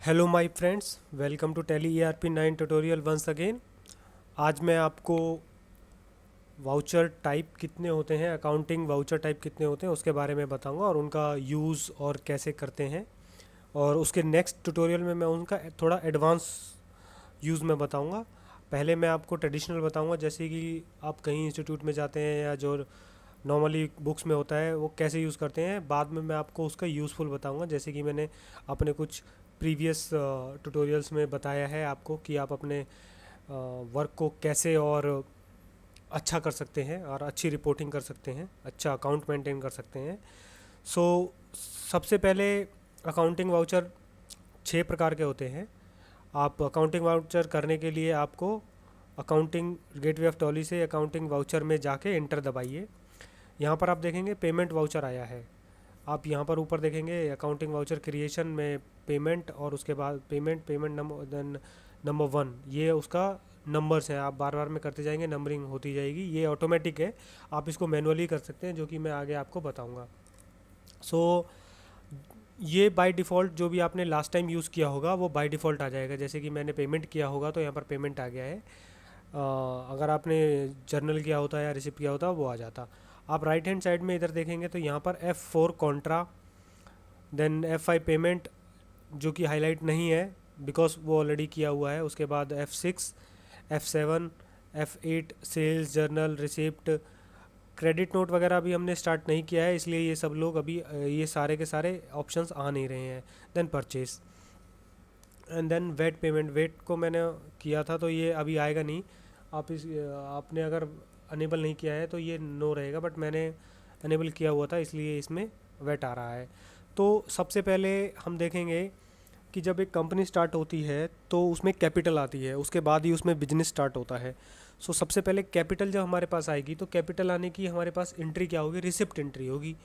Hello my friends, welcome to Tally ERP 9 tutorial once again. आज मैं आपको voucher type कितने होते हैं, अकाउंटिंग वाउचर टाइप कितने होते हैं उसके बारे में बताऊंगा और उनका यूज़ और कैसे करते हैं। और उसके नेक्स्ट ट्यूटोरियल में मैं उनका थोड़ा एडवांस यूज़ में बताऊंगा। पहले मैं आपको ट्रेडिशनल बताऊंगा, जैसे कि आप कहीं इंस्टीट्यूट में जाते हैं या जो नॉर्मली बुक्स में होता है वो कैसे यूज़ करते हैं। बाद में मैं आपको उसका यूज़फुल बताऊंगा, जैसे कि मैंने अपने कुछ प्रीवियस ट्यूटोरियल्स में बताया है आपको कि आप अपने वर्क को कैसे और अच्छा कर सकते हैं और अच्छी रिपोर्टिंग कर सकते हैं, अच्छा अकाउंट मेंटेन कर सकते हैं। सो सबसे पहले अकाउंटिंग वाउचर 6 प्रकार के होते हैं। आप अकाउंटिंग वाउचर करने के लिए आपको अकाउंटिंग गेटवे ऑफ टॉली से अकाउंटिंग वाउचर में जाके इंटर दबाइए। यहाँ पर आप देखेंगे पेमेंट वाउचर आया है। आप यहाँ पर ऊपर देखेंगे अकाउंटिंग वाउचर क्रिएशन में पेमेंट, और उसके बाद पेमेंट नंबर, देन नंबर 1, ये उसका नंबर्स हैं। आप बार बार में करते जाएंगे, नंबरिंग होती जाएगी। ये ऑटोमेटिक है, आप इसको मैनुअली कर सकते हैं, जो कि मैं आगे आपको बताऊंगा। सो ये बाय डिफ़ॉल्ट जो भी आपने लास्ट टाइम यूज़ किया होगा वो बाय डिफ़ॉल्ट आ जाएगा। जैसे कि मैंने पेमेंट किया होगा तो यहाँ पर पेमेंट आ गया है। अगर आपने जर्नल किया होता है या रिसिप्ट किया होता वो आ जाता। आप राइट हैंड साइड में इधर देखेंगे तो यहाँ पर F4 Contra, then F5 payment जो कि हाईलाइट नहीं है बिकॉज वो ऑलरेडी किया हुआ है। उसके बाद F6, F7, F8 sales, journal, receipt, credit note वगैरह अभी हमने स्टार्ट नहीं किया है, इसलिए ये सब लोग अभी ये सारे के सारे ऑप्शंस आ नहीं रहे हैं। Then purchase and then VAT payment, VAT को मैंने किया था तो ये अभी आएगा नहीं। आपने अगर अनेबल नहीं किया है तो ये नो रहेगा, बट मैंने अनेबल किया हुआ था इसलिए इसमें वेट आ रहा है। तो सबसे पहले हम देखेंगे कि जब एक कंपनी स्टार्ट होती है तो उसमें कैपिटल आती है, उसके बाद ही उसमें बिजनेस स्टार्ट होता है। सो सबसे पहले कैपिटल जब हमारे पास आएगी तो कैपिटल आने की हमारे पास एंट्री क्या होगी, रिसिप्ट एंट्री होगी।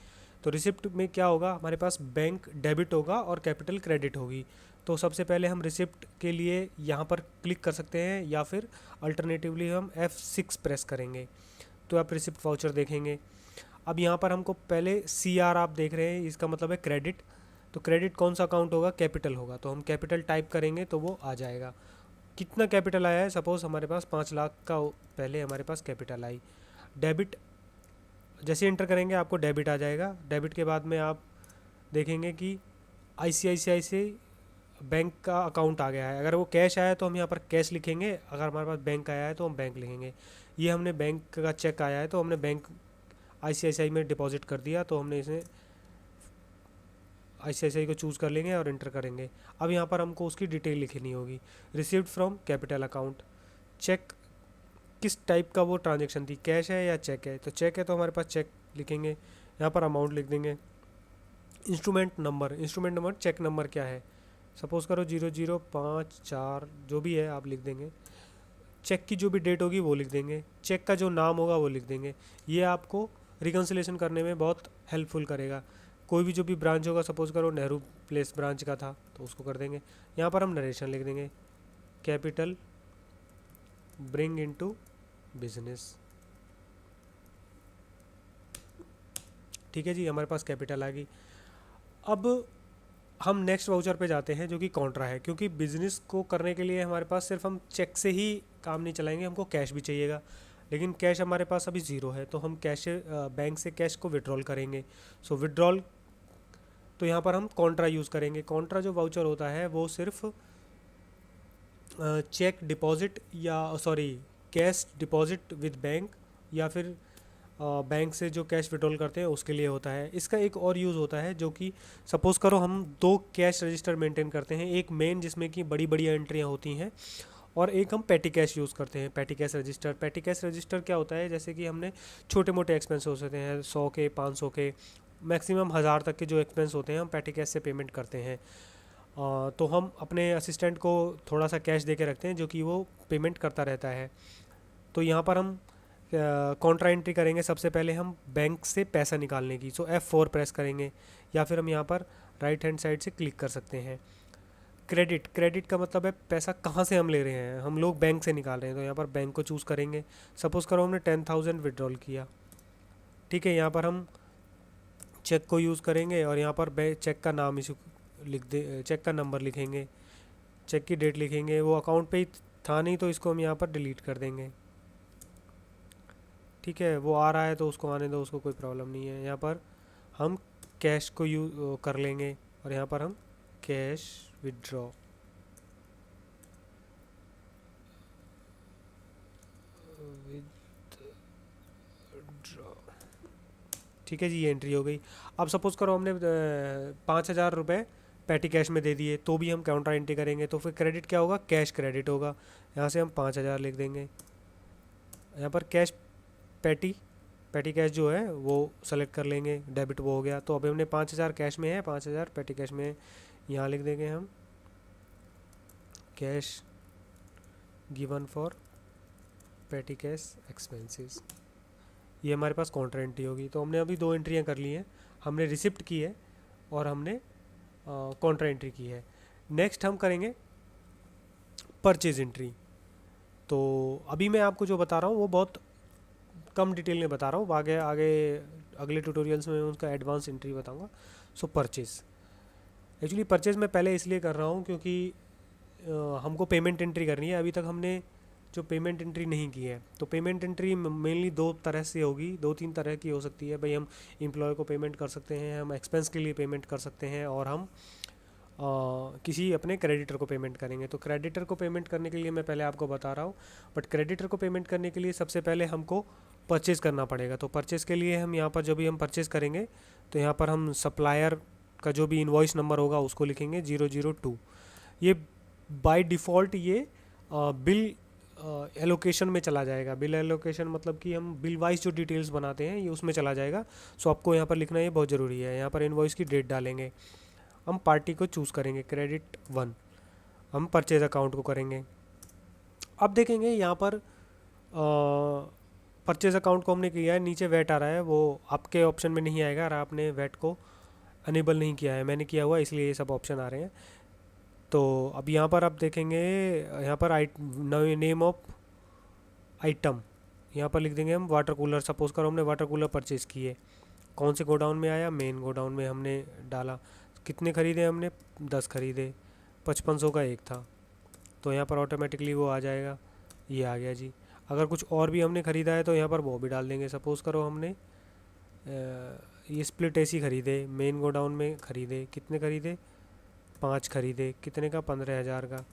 तो रिसिप्ट में क्या होगा, हमारे पास बैंक डेबिट होगा और कैपिटल क्रेडिट होगी। तो सबसे पहले हम रिसिप्ट के लिए यहाँ पर क्लिक कर सकते हैं, या फिर अल्टरनेटिवली हम F6 प्रेस करेंगे तो आप रिसिप्ट वाउचर देखेंगे। अब यहाँ पर हमको पहले CR आप देख रहे हैं, इसका मतलब है क्रेडिट। तो क्रेडिट कौन सा अकाउंट होगा, कैपिटल होगा, तो हम कैपिटल टाइप करेंगे तो वो आ जाएगा। कितना कैपिटल आया है, सपोज़ हमारे पास 5 लाख का पहले हमारे पास कैपिटल आई। डेबिट जैसे इंटर करेंगे आपको डेबिट आ जाएगा। डेबिट के बाद में आप देखेंगे कि ICICI से बैंक का अकाउंट आ गया है। अगर वो कैश आया है तो हम यहाँ पर कैश लिखेंगे, अगर हमारे पास बैंक आया है तो हम बैंक लिखेंगे। ये हमने बैंक का चेक आया है तो हमने बैंक ICICI में डिपॉजिट कर दिया, तो हमने इसे ICICI को चूज़ कर लेंगे और इंटर करेंगे। अब यहाँ पर हमको उसकी डिटेल लिखनी होगी। Received from capital account, cheque किस टाइप का वो ट्रांजेक्शन थी, कैश है या चेक है। तो चेक है तो हमारे पास चेक लिखेंगे, यहाँ पर अमाउंट लिख देंगे। इंस्ट्रूमेंट नंबर चेक नंबर क्या है, सपोज़ करो 0054 जो भी है आप लिख देंगे। चेक की जो भी डेट होगी वो लिख देंगे, चेक का जो नाम होगा वो लिख देंगे। ये आपको रिकन्सिलेशन करने में बहुत हेल्पफुल करेगा। कोई भी जो भी ब्रांच होगा, सपोज़ करो नेहरू प्लेस ब्रांच का था तो उसको कर देंगे। यहाँ पर हम नरेशन लिख देंगे, कैपिटल ब्रिंग इनटू बिजनेस। ठीक है जी, हमारे पास कैपिटल आ गई। अब हम नेक्स्ट वाउचर पे जाते हैं जो कि कॉन्ट्रा है, क्योंकि बिजनेस को करने के लिए हमारे पास सिर्फ हम चेक से ही काम नहीं चलाएंगे, हमको कैश भी चाहिएगा। लेकिन कैश हमारे पास अभी ज़ीरो है, तो हम कैश बैंक से कैश को विड्रॉल करेंगे। सो विड्रॉल, तो यहाँ पर हम कॉन्ट्रा यूज़ करेंगे। कॉन्ट्रा जो वाउचर होता है वो सिर्फ चेक डिपॉजिट या sorry cash deposit with bank, या फिर बैंक से जो कैश विड्रॉल करते हैं उसके लिए होता है। इसका एक और यूज़ होता है जो कि सपोज़ करो हम दो कैश रजिस्टर मेंटेन करते हैं, एक मेन जिसमें कि बड़ी बड़ी एंट्रियाँ होती हैं, और एक हम पेटी कैश यूज़ करते हैं, पेटी कैश रजिस्टर। पेटी कैश रजिस्टर क्या होता है, जैसे कि हमने छोटे मोटे एक्सपेंस हो सकते हैं 100 के, 500 के, मैक्सिमम 1000 तक के जो एक्सपेंस होते हैं हम पेटी कैश से पेमेंट करते हैं। तो हम अपने असिस्टेंट को थोड़ा सा कैश दे के रखते हैं जो कि वो पेमेंट करता रहता है। तो यहाँ पर हम कॉन्ट्रा एंट्री करेंगे। सबसे पहले हम बैंक से पैसा निकालने की, सो F4 प्रेस करेंगे, या फिर हम यहाँ पर राइट हैंड साइड से क्लिक कर सकते हैं। क्रेडिट, क्रेडिट का मतलब है पैसा कहाँ से हम ले रहे हैं, हम लोग बैंक से निकाल रहे हैं, तो यहाँ पर बैंक को चूज़ करेंगे। सपोज़ करो हमने 10,000 विड्रॉल किया, ठीक है। यहाँ पर हम चेक को यूज़ करेंगे और यहाँ पर चेक का नाम इशू लिख दे, चेक का नंबर लिखेंगे। चेक की डेट लिखेंगे, वो अकाउंट पे ही था नहीं तो इसको हम यहाँ पर डिलीट कर देंगे। ठीक है, वो आ रहा है तो उसको आने दो, उसको कोई प्रॉब्लम नहीं है। यहाँ पर हम कैश को यू कर लेंगे और यहाँ पर हम कैश विदड्रॉ, विदड्रॉ, ठीक है जी, ये एंट्री हो गई। अब सपोज़ करो हमने 5,000 रुपये पैटी कैश में दे दिए तो भी हम काउंटर एंट्री करेंगे तो फिर क्रेडिट क्या होगा, कैश क्रेडिट होगा। यहाँ से हम 5,000 लिख देंगे। यहाँ पर कैश पैटी पैटी कैश जो है वो सेलेक्ट कर लेंगे, डेबिट वो हो गया। तो अभी हमने 5,000 कैश में है, 5,000 पैटी कैश में है। यहाँ लिख देंगे हम cash given for petty cash expenses. ये हमारे पास काउंटर एंट्री होगी। तो हमने अभी 2 एंट्रियाँ कर ली हैं, हमने रिसिप्ट की है और हमने काउंटर एंट्री की है। नेक्स्ट हम करेंगे परचेज एंट्री। तो अभी मैं आपको जो बता रहा हूँ वो बहुत कम डिटेल में बता रहा हूँ, आगे आगे अगले ट्यूटोरियल्स में मैं उसका एडवांस एंट्री बताऊँगा। सो परचेज, एक्चुअली परचेज मैं पहले इसलिए कर रहा हूँ क्योंकि हमको पेमेंट एंट्री करनी है। अभी तक हमने जो पेमेंट एंट्री नहीं की है, तो पेमेंट एंट्री मेनली 2 तरह से होगी, 2-3 तरह की हो सकती है भाई। हम एम्प्लॉय को पेमेंट कर सकते हैं, हम एक्सपेंस के लिए पेमेंट कर सकते हैं, और हम किसी अपने क्रेडिटर को पेमेंट करेंगे। तो क्रेडिटर को पेमेंट करने के लिए मैं पहले आपको बता रहा हूँ, बट क्रेडिटर को पेमेंट करने के लिए सबसे पहले हमको परचेज़ करना पड़ेगा। तो परचेज़ के लिए हम यहाँ पर जब भी हम परचेज़ करेंगे तो यहाँ पर हम सप्लायर का जो भी इनवॉइस नंबर होगा उसको लिखेंगे 002। ये बाय डिफ़ॉल्ट ये बिल एलोकेशन में चला जाएगा। बिल एलोकेशन मतलब कि हम बिल वाइज जो डिटेल्स बनाते हैं ये उसमें चला जाएगा। सो आपको यहाँ पर लिखना ये बहुत ज़रूरी है। यहाँ पर इनवॉइस की डेट डालेंगे, हम पार्टी को चूज़ करेंगे क्रेडिट 1, हम परचेज अकाउंट को करेंगे। अब देखेंगे यहाँ पर परचेज अकाउंट को हमने किया है, नीचे वेट आ रहा है, वो आपके ऑप्शन में नहीं आएगा और आपने वेट को अनेबल नहीं किया है। मैंने किया हुआ इसलिए ये सब ऑप्शन आ रहे हैं। तो अब यहाँ पर आप देखेंगे, यहाँ पर नेम ऑफ आइटम यहाँ पर लिख देंगे हम वाटर कूलर। सपोज़ करो हमने वाटर कूलर परचेज़ किए, कौन से गोडाउन में आया, मेन गोडाउन में हमने डाला। कितने ख़रीदे हमने, 10 ख़रीदे, 5500 का एक था। तो यहाँ पर ऑटोमेटिकली वो आ जाएगा, ये आ गया जी। अगर कुछ और भी हमने ख़रीदा है तो यहाँ पर वो भी डाल देंगे। सपोज़ करो हमने ये स्प्लिट एसी ख़रीदे, मेन गोडाउन में ख़रीदे, कितने ख़रीदे, 5 ख़रीदे, कितने का, 15,000 का,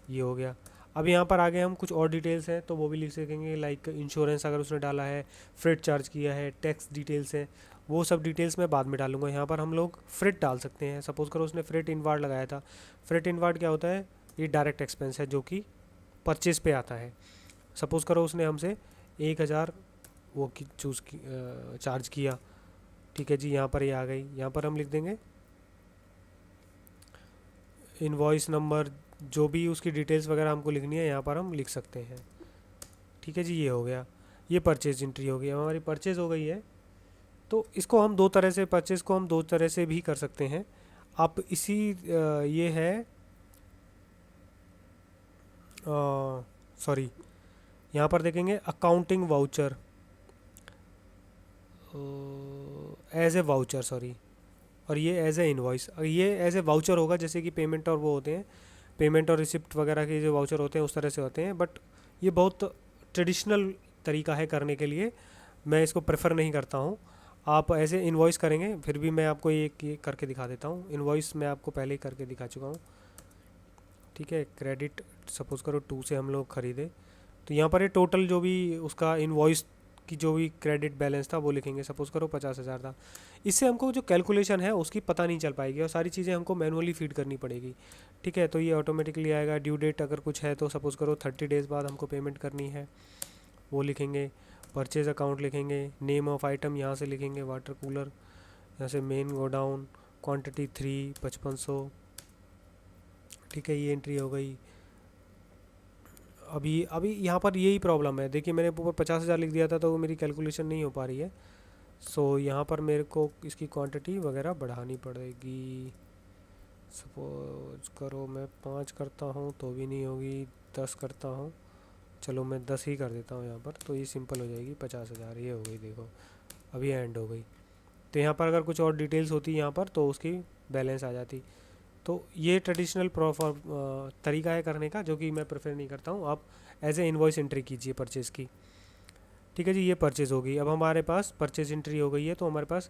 ये हो गया। अब यहाँ पर आगे हम कुछ और डिटेल्स हैं तो वो भी लिख सकेंगे, लाइक इंश्योरेंस अगर उसने डाला है, फ्रेट चार्ज किया है, टैक्स डिटेल्स है, वो सब डिटेल्स मैं बाद में डालूंगा। यहाँ पर हम लोग फ्रेट डाल सकते हैं। सपोज़ करो उसने फ्रेट इनवार्ड लगाया था। फ्रेट इनवार्ड क्या होता है, ये डायरेक्ट एक्सपेंस है जो कि परचेज पे आता है। सपोज़ करो उसने हमसे 1,000 वो की चूज़ की चार्ज किया, ठीक है जी, यहाँ पर ये आ गई। यहाँ पर हम लिख देंगे इनवॉइस नंबर, जो भी उसकी डिटेल्स वगैरह हमको लिखनी है यहाँ पर हम लिख सकते हैं। ठीक है जी, ये हो गया, ये परचेज एंट्री हो गई। अब हमारी परचेज हो गई है तो इसको हम 2 तरह से, परचेज को हम 2 तरह से भी कर सकते हैं। आप इसी ये है सॉरी, यहाँ पर देखेंगे accounting voucher as a voucher, sorry, और ये एज ए इनवॉइस। ये एज ए वाउचर होगा, जैसे कि पेमेंट और वो होते हैं, पेमेंट और रिसिप्ट वगैरह के जो वाउचर होते हैं उस तरह से होते हैं। बट ये बहुत ट्रेडिशनल तरीका है करने के लिए, मैं इसको प्रेफर नहीं करता हूँ। आप ऐसे इनवॉइस करेंगे, फिर भी मैं आपको ये करके दिखा देता हूँ। इनवॉइस मैं आपको पहले ही करके दिखा चुका हूँ, ठीक है। क्रेडिट सपोज़ करो 2 से हम लोग ख़रीदे, तो यहाँ पर ये टोटल जो भी उसका इनवॉइस की जो भी क्रेडिट बैलेंस था वो लिखेंगे। सपोज़ करो 50,000 था। इससे हमको जो कैलकुलेशन है उसकी पता नहीं चल पाएगी और सारी चीज़ें हमको मैनुअली फीड करनी पड़ेगी, ठीक है। तो ये ऑटोमेटिकली आएगा। ड्यू डेट अगर कुछ है तो सपोज़ करो 30 डेज़ बाद हमको पेमेंट करनी है, वो लिखेंगे। परचेज़ अकाउंट लिखेंगे, नेम ऑफ़ आइटम यहाँ से लिखेंगे वाटर कूलर, यहाँ से मेन गोडाउन, क्वांटिटी 3, 5500, ठीक है, ये एंट्री हो गई। अभी अभी यहाँ पर यही प्रॉब्लम है, देखिए मैंने ऊपर 50,000 लिख दिया था तो मेरी कैलकुलेशन नहीं हो पा रही है। सो यहाँ पर मेरे को इसकी क्वांटिटी वगैरह बढ़ानी पड़ेगी। सपोज करो मैं 5 करता हूँ तो भी नहीं होगी, 10 करता हूँ, चलो मैं 10 ही कर देता हूँ यहाँ पर, तो ये सिंपल हो जाएगी। 50,000 ये हो गई, देखो अभी एंड हो गई। तो यहाँ पर अगर कुछ और डिटेल्स होती यहाँ पर तो उसकी बैलेंस आ जाती। तो ये ट्रेडिशनल तरीका है करने का, जो कि मैं प्रेफर नहीं करता हूँ। आप एज ए इनवॉइस एंट्री कीजिए परचेज़ की। ठीक है जी, ये परचेज़ हो गई। अब हमारे पास परचेज़ एंट्री हो गई है, तो हमारे पास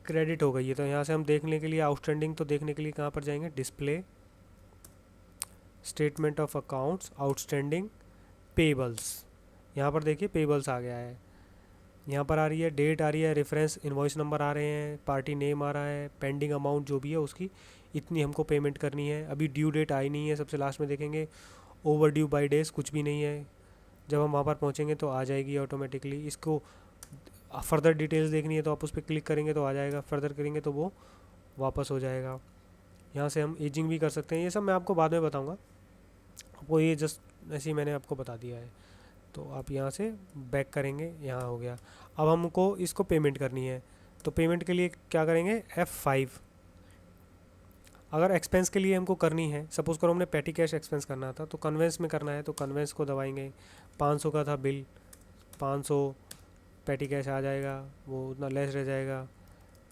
क्रेडिट हो गई है। तो यहाँ से हम देखने के लिए आउटस्टैंडिंग, तो देखने के लिए कहाँ पर जाएंगे, display, statement of accounts, outstanding, payables. यहाँ पर देखिए पेबल्स आ गया है। यहाँ पर आ रही है डेट, आ रही है रेफरेंस इनवॉइस नंबर आ रहे हैं, पार्टी नेम आ रहा है, पेंडिंग अमाउंट जो भी है उसकी इतनी हमको पेमेंट करनी है। अभी ड्यू डेट आई नहीं है, सबसे लास्ट में देखेंगे। ओवर ड्यू बाई डेज कुछ भी नहीं है। जब हम वहाँ पर पहुँचेंगे तो आ जाएगी ऑटोमेटिकली। इसको फर्दर डिटेल्स देखनी है तो आप उस पर क्लिक करेंगे तो आ जाएगा, फर्दर करेंगे तो वो वापस हो जाएगा। यहाँ से हम एजिंग भी कर सकते हैं। ये सब मैं आपको बाद में बताऊँगा, आपको ये जस्ट ऐसे ही मैंने आपको बता दिया है। तो आप यहाँ से बैक करेंगे, यहाँ हो गया। अब हमको इसको पेमेंट करनी है, तो पेमेंट के लिए क्या करेंगे, F5। अगर एक्सपेंस के लिए हमको करनी है, सपोज़ करो हमने पेटी कैश एक्सपेंस करना था, तो कन्वेंस में करना है, तो कन्वेंस को दबाएंगे। 500 का था बिल, 500 पेटी कैश आ जाएगा, वो उतना लेस रह जाएगा।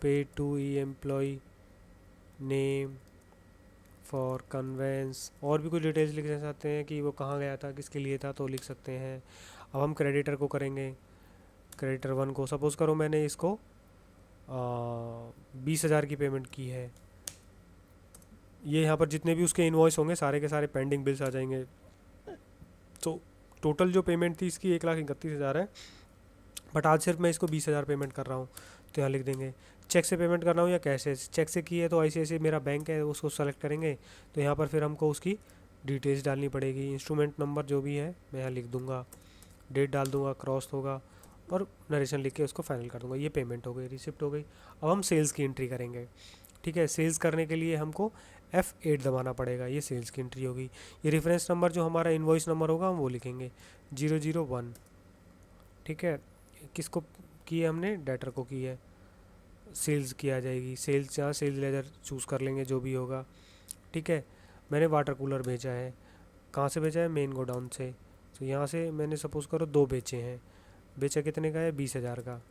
Pay to e employee name for conveyance, और भी कुछ डिटेल्स लिखना चाहते हैं कि वो कहाँ गया था, किसके लिए था, तो लिख सकते हैं। अब हम क्रेडिटर को करेंगे, क्रेडिटर 1 को। सपोज़ करो मैंने इसको 20,000 की पेमेंट की है। ये यहाँ पर जितने भी उसके इन्वॉइस होंगे सारे के सारे पेंडिंग बिल्स आ जाएंगे। तो टोटल जो पेमेंट थी इसकी 1,31,000 है, बट आज सिर्फ मैं इसको 20,000 पेमेंट कर रहा हूँ। तो यहाँ लिख देंगे चेक से पेमेंट करना हो या कैश से। चेक से की है तो ICICI मेरा बैंक है, उसको सेलेक्ट करेंगे। तो यहाँ पर फिर हमको उसकी डिटेल्स डालनी पड़ेगी। इंस्ट्रूमेंट नंबर जो भी है मैं यहाँ लिख दूँगा, डेट डाल दूँगा, क्रॉस होगा, और नरेशन लिख के उसको फाइनल कर दूँगा। ये पेमेंट हो गई, रिसिप्ट हो गई। अब हम सेल्स की एंट्री करेंगे। ठीक है, सेल्स करने के लिए हमको F8 दबाना पड़ेगा। ये सेल्स की एंट्री होगी। ये रेफरेंस नंबर जो हमारा इन्वॉइस नंबर होगा हम वो लिखेंगे 001। ठीक है, किसको की है हमने, डेटर को की है। सेल्स की आ जाएगी, सेल्स यहाँ सेल्स लेजर चूज़ कर लेंगे जो भी होगा। ठीक है, मैंने वाटर कूलर भेजा है। कहाँ से भेजा है, मेन गोडाउन से। तो यहाँ से मैंने सपोज़ करो 2 बेचे हैं। बेचा कितने का है, 20,000 का।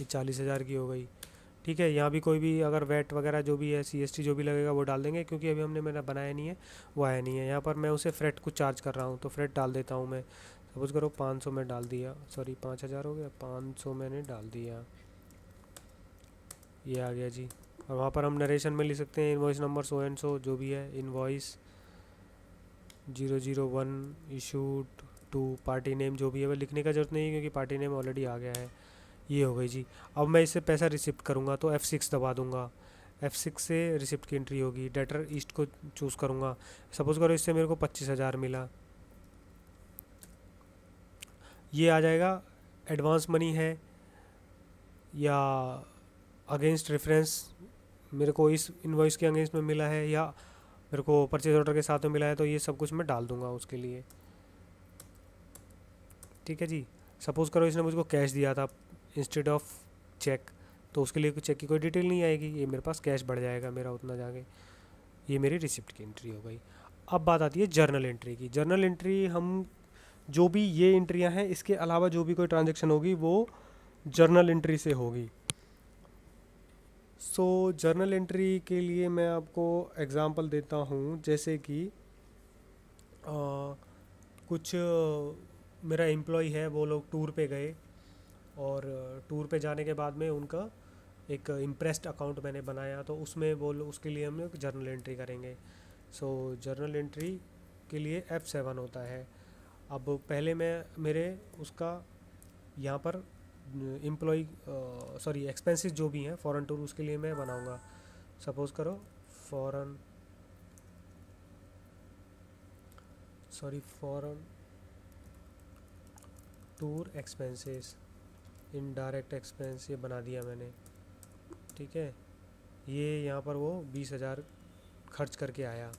ये 40,000 की हो गई। ठीक है, यहाँ भी कोई भी अगर वैट वगैरह जो भी है, CST जो भी लगेगा वो डाल देंगे, क्योंकि अभी हमने मेरा बनाया नहीं है, वो आया नहीं है। यहाँ पर मैं उसे फ्रेट कुछ चार्ज कर रहा हूँ, तो फ्रेट डाल देता हूँ मैं। सपोज करो 500 में डाल दिया, सॉरी 5,000 हो गया, 500 मैंने डाल दिया। ये आ गया जी। और वहाँ पर हम नरेशन में लिख सकते हैं invoice number so and so जो भी है, invoice 001 issued to, party name जो भी है वो लिखने का ज़रूरत नहीं है क्योंकि पार्टी नेम ऑलरेडी आ गया है। ये हो गई जी। अब मैं इससे पैसा रिसिप्ट करूँगा तो F6 दबा दूँगा। F6 से रिसिप्ट की एंट्री होगी। डेटर ईस्ट को चूज़ करूँगा। सपोज़ करो इससे मेरे को 25,000 मिला, ये आ जाएगा। एडवांस मनी है या अगेंस्ट रेफरेंस मेरे को इस इनवॉइस के अगेंस्ट में मिला है, या मेरे को परचेज ऑर्डर के साथ में मिला है, तो ये सब कुछ मैं डाल दूँगा उसके लिए। ठीक है जी। सपोज़ करो इसने मुझको कैश दिया था इंस्टेड ऑफ चेक, तो उसके लिए चेक की कोई डिटेल नहीं आएगी, ये मेरे पास कैश बढ़ जाएगा मेरा उतना जाके। ये मेरी रिसिप्ट की एंट्री हो गई। अब बात आती है जर्नल एंट्री की। जर्नल एंट्री हम जो भी ये एंट्रियां हैं, इसके अलावा जो भी कोई ट्रांजैक्शन होगी वो जर्नल एंट्री से होगी। सो जर्नल एंट्री के लिए मैं आपको एग्जांपल देता हूँ, जैसे कि कुछ मेरा एम्प्लॉय है, वो लोग टूर पे गए, और टूर पे जाने के बाद में उनका एक इम्प्रेस्ड अकाउंट मैंने बनाया, तो उसमें वो उसके लिए हम लोग जर्नल एंट्री करेंगे। सो जर्नल एंट्री के लिए F7 होता है। अब पहले मैं मेरे उसका यहाँ पर एम्प्लॉय सॉरी एक्सपेंसेस जो भी हैं फॉरेन टूर, उसके लिए मैं बनाऊँगा। सपोज़ करो foreign tour expenses, indirect expense, ये बना दिया मैंने। ठीक है, ये यहाँ पर वो 20,000 खर्च करके आया।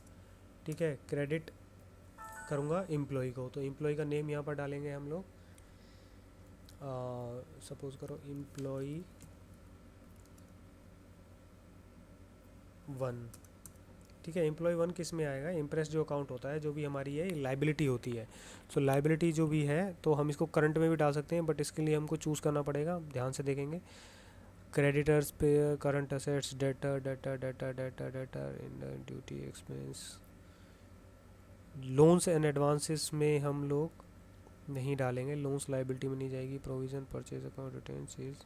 ठीक है, क्रेडिट करूँगा एम्प्लॉय को, तो एम्प्लॉय का नेम यहाँ पर डालेंगे हम लोग। सपोज़ करो एम्प्लॉय 1। ठीक है, एम्प्लॉय 1 किस में आएगा, इम्प्रेस जो अकाउंट होता है, जो भी हमारी है लाइबिलिटी होती है। सो लाइबिलिटी जो भी है, तो हम इसको करंट में भी डाल सकते हैं, बट इसके लिए हमको चूज़ करना पड़ेगा, ध्यान से देखेंगे। क्रेडिटर्स पे current assets debtor debtor debtor debtor debtor in duty expense. Loans and advances में हम लोग नहीं डालेंगे, लोन्स लाइबिलिटी में नहीं जाएगी। Provision purchase account written sales,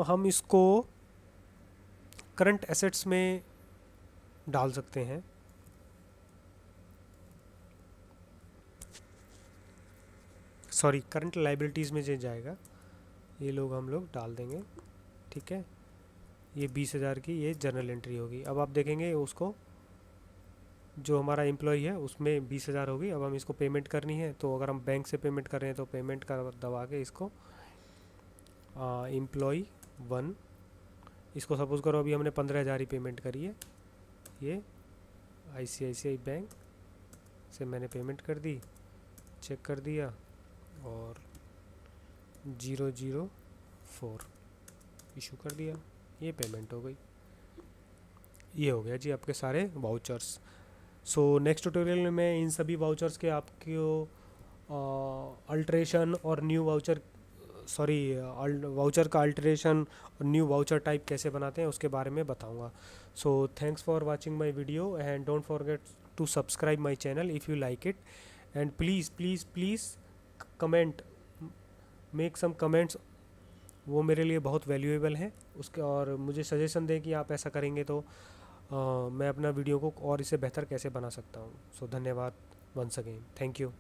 हम इसको करंट एसेट्स में डाल सकते हैं। सॉरी, करंट लाइबिलिटीज़ में जो जाएगा ये लोग हम लोग डाल देंगे, ठीक है। ये 20,000 की ये जर्नल एंट्री होगी। अब आप देखेंगे उसको, जो हमारा एम्प्लॉय है उसमें 20,000 होगी। अब हम इसको पेमेंट करनी है, तो अगर हम बैंक से पेमेंट कर रहे हैं तो पेमेंट का दबा के इसको एम्प्लॉय 1, इसको सपोज़ करो अभी हमने 15,000 ही पेमेंट करी है। ये ICICI बैंक से मैंने पेमेंट कर दी, चेक कर दिया और 004 इशू कर दिया, ये पेमेंट हो गई। ये हो गया जी आपके सारे वाउचर्स। सो नेक्स्ट ट्यूटोरियल में मैं इन सभी वाउचर्स के आपको अल्ट्रेशन और न्यू वाउचर, सॉरी वाउचर का अल्ट्रेशन और न्यू वाउचर टाइप कैसे बनाते हैं उसके बारे में बताऊंगा। So thanks for watching my video and don't forget to subscribe my channel if you like it, and please please please comment, make some comments, वो मेरे लिए बहुत वैल्यूएबल है उसके। और मुझे सजेशन दें कि आप ऐसा करेंगे तो मैं अपना वीडियो को और इसे बेहतर कैसे बना सकता हूँ। सो धन्यवाद वंस अगेन, थैंक यू।